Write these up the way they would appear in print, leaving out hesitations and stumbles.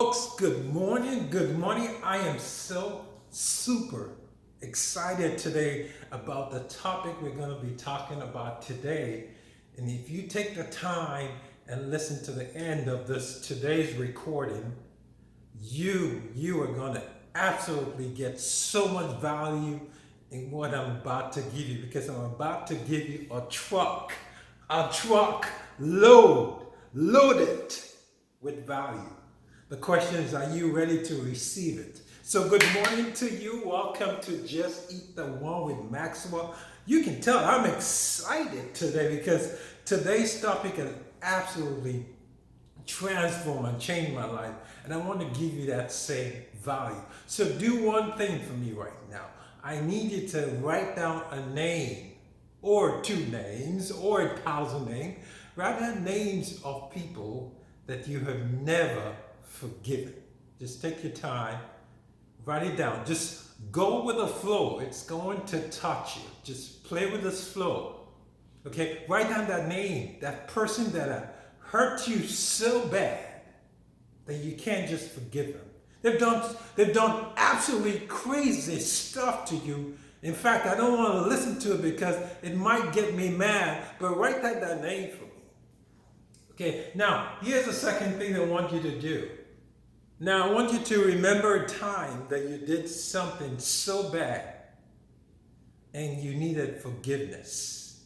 Folks, good morning. Good morning. I am so super excited today about the topic we're going to be talking about today. And if you take the time and listen to the end of this today's recording, you are going to absolutely get so much value in what I'm about to give you because I'm about to give you a truck loaded with value. The question is, are you ready to receive it? So good morning to you. Welcome to Just Eat the One with Maxwell. You can tell I'm excited today because today's topic has absolutely transformed and changed my life. And I want to give you that same value. So do one thing for me right now. I need you to write down a name or two names or 1,000 names. Write down names of people that you have never forgiven. Just take your time, write it down. Just go with the flow. It's going to touch you. Just play with this flow. Okay? Write down that name, that person that hurt you so bad that you can't just forgive them. They've done absolutely crazy stuff to you. In fact, I don't want to listen to it because it might get me mad, but write that name for me. Okay, now here's the second thing I want you to do. Now I want you to remember a time that you did something so bad and you needed forgiveness.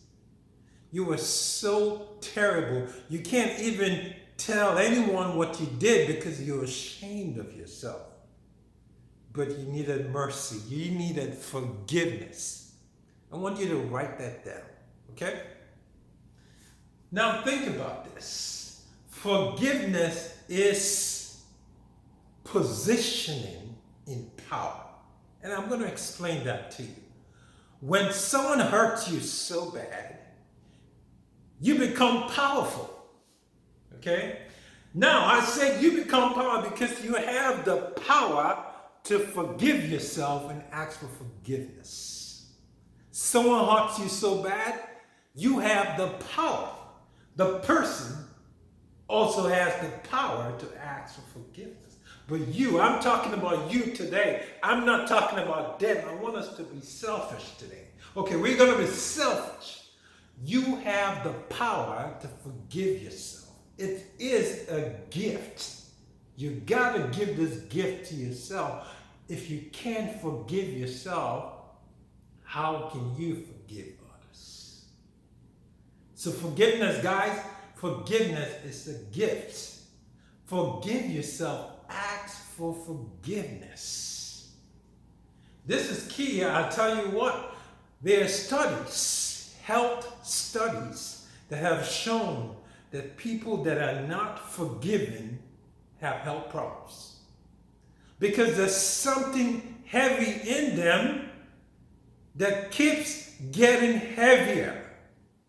You were so terrible. You can't even tell anyone what you did because you're ashamed of yourself. But you needed mercy. You needed forgiveness. I want you to write that down. Okay? Now think about this. Forgiveness is positioning in power. And I'm going to explain that to you. When someone hurts you so bad, you become powerful. Okay? Now I said you become powerful because you have the power to forgive yourself and ask for forgiveness. Someone hurts you so bad, you have the power. The person also has the power to ask for forgiveness. But I'm talking about you today. I'm not talking about them. I want us to be selfish today. Okay, we're going to be selfish. You have the power to forgive yourself. It is a gift. You got to give this gift to yourself. If you can't forgive yourself, how can you forgive others? So forgiveness, guys, forgiveness is a gift. Forgive yourself. Ask for forgiveness. This is key. I'll tell you what. There are studies, health studies, that have shown that people that are not forgiven have health problems. Because there's something heavy in them that keeps getting heavier.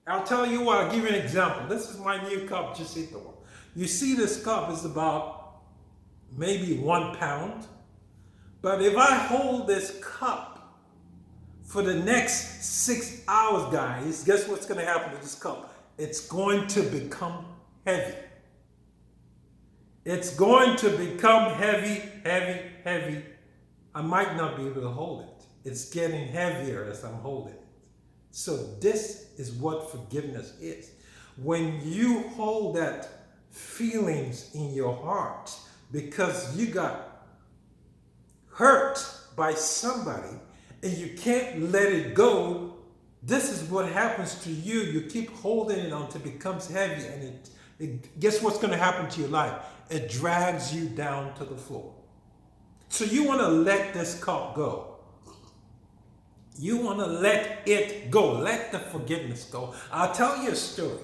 I'll tell you what, I'll give you an example. This is my new cup, Just Eat the One. You see this cup is about maybe 1 pound. But if I hold this cup for the next 6 hours, guys, guess what's going to happen to this cup? It's going to become heavy. It's going to become heavy, heavy, heavy. I might not be able to hold it. It's getting heavier as I'm holding it. So this is what forgiveness is. When you hold that feelings in your heart because you got hurt by somebody and you can't let it go, this is what happens to you. You keep holding it until it becomes heavy, and guess what's going to happen to your life? It drags you down to the floor. So you want to let this cup go. You want to let it go. Let the forgiveness go. I'll tell you a story.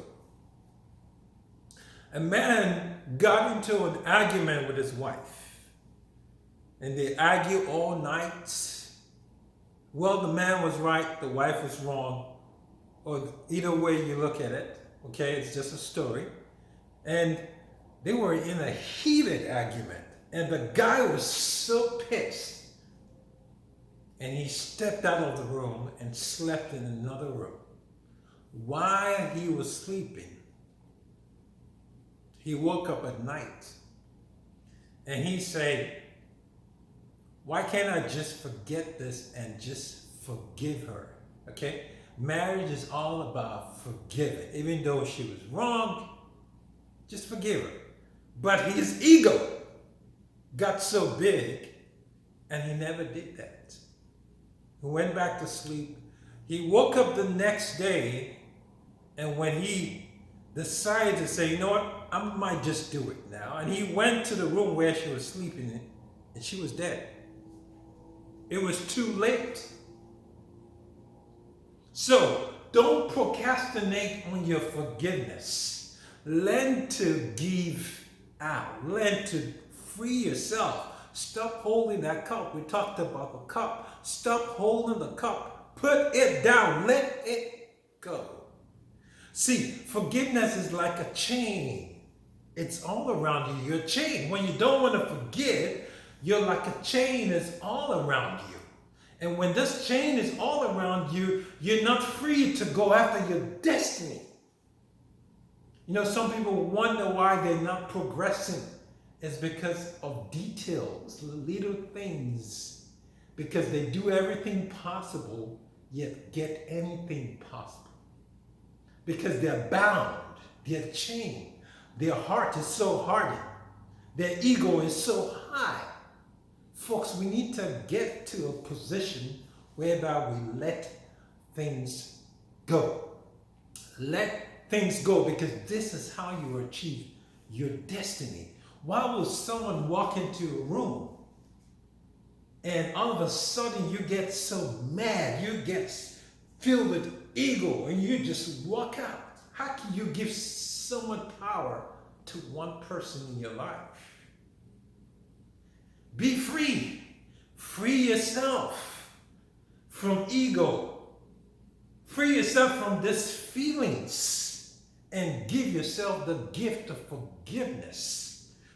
A man got into an argument with his wife. And they argued all night. Well, the man was right, the wife was wrong. Or either way you look at it, okay, it's just a story. And they were in a heated argument. And the guy was so pissed. And he stepped out of the room and slept in another room. While he was sleeping, he woke up at night And he said, why can't I just forget this and just forgive her? Okay? Marriage is all about forgiving. Even though she was wrong, just forgive her. But his ego got so big and he never did that. He went back to sleep. He woke up the next day, and when he decided to say, you know what, I might just do it now. And he went to the room where she was sleeping in, and she was dead. It was too late. So don't procrastinate on your forgiveness. Learn to give out. Learn to free yourself. Stop holding that cup. We talked about the cup. Stop holding the cup. Put it down. Let it go. See, forgiveness is like a chain. It's all around you. You're a chain. When you don't want to forgive, you're like a chain is all around you. And when this chain is all around you, you're not free to go after your destiny. You know, some people wonder why they're not progressing. It's because of details, little things. Because they do everything possible, yet get anything possible. Because they're bound, they're chained, their heart is so hardened, their ego is so high. Folks, we need to get to a position whereby we let things go. Let things go, because this is how you achieve your destiny. Why will someone walk into a room and all of a sudden you get so mad, you get filled with ego, and you just walk out? How can you give so much power to one person in your life? Be free. Free yourself from ego. Free yourself from these feelings and give yourself the gift of forgiveness.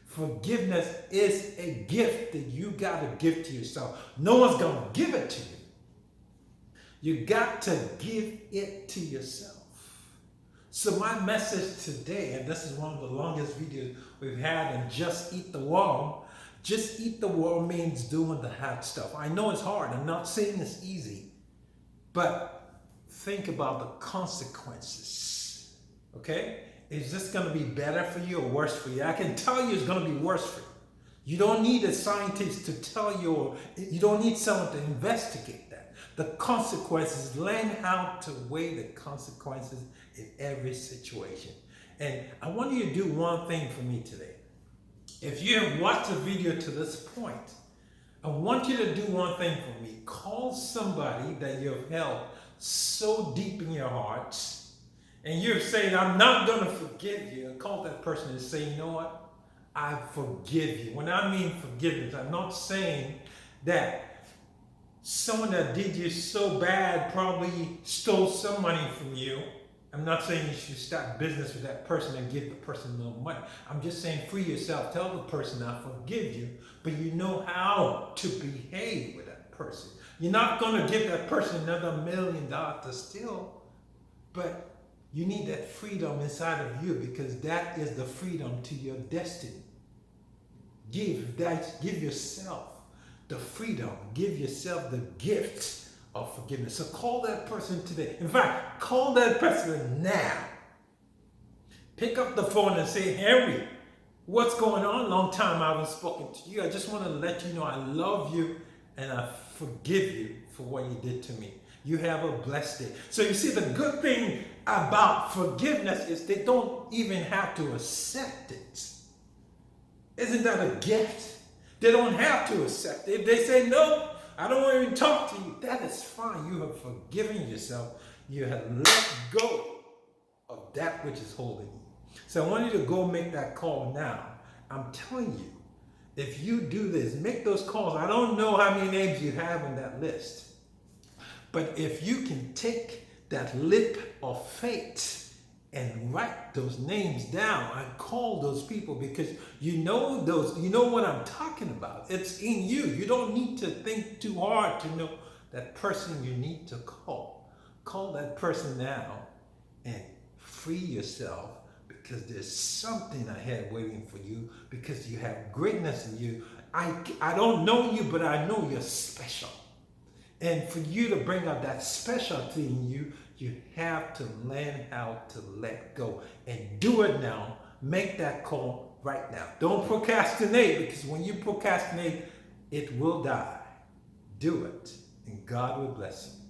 Forgiveness is a gift that you got to give to yourself. No one's going to give it to you. You got to give it to yourself. So my message today, and this is one of the longest videos we've had, and just eat the worm. Just eat the worm means doing the hard stuff. I know it's hard. I'm not saying it's easy. But think about the consequences. Okay? Is this going to be better for you or worse for you? I can tell you it's going to be worse for you. You don't need a scientist to tell you, or you don't need someone to investigate that. The consequences, learn how to weigh the consequences in every situation. And I want you to do one thing for me today. If you have watched the video to this point, I want you to do one thing for me. Call somebody that you've held so deep in your heart, and you're saying, I'm not going to forgive you. Call that person and say, you know what? I forgive you. When I mean forgiveness, I'm not saying that someone that did you so bad probably stole some money from you. I'm not saying you should start business with that person and give the person no money. I'm just saying free yourself. Tell the person I forgive you, but you know how to behave with that person. You're not going to give that person another $1 million to steal, but you need that freedom inside of you, because that is the freedom to your destiny. Give yourself the freedom. Give yourself the gift of forgiveness. So call that person today. In fact, call that person now. Pick up the phone and say, Henry, what's going on? Long time I haven't spoken to you. I just want to let you know I love you and I forgive you for what you did to me. You have a blessed day. So you see, the good thing about forgiveness is they don't even have to accept it. Isn't that a gift? They don't have to accept it. If they say, no, I don't want to even talk to you, that is fine. You have forgiven yourself. You have let go of that which is holding you. So I want you to go make that call now. I'm telling you, if you do this, make those calls. I don't know how many names you have on that list. But if you can take that leap of faith and write those names down and call those people, because you know what I'm talking about. It's in you. You don't need to think too hard to know that person you need to call. Call that person now and free yourself, because there's something ahead waiting for you because you have greatness in you. I don't know you, but I know you're special. And for you to bring out that specialty in you, you have to learn how to let go and do it now. Make that call right now. Don't procrastinate, because when you procrastinate, it will die. Do it, and God will bless you.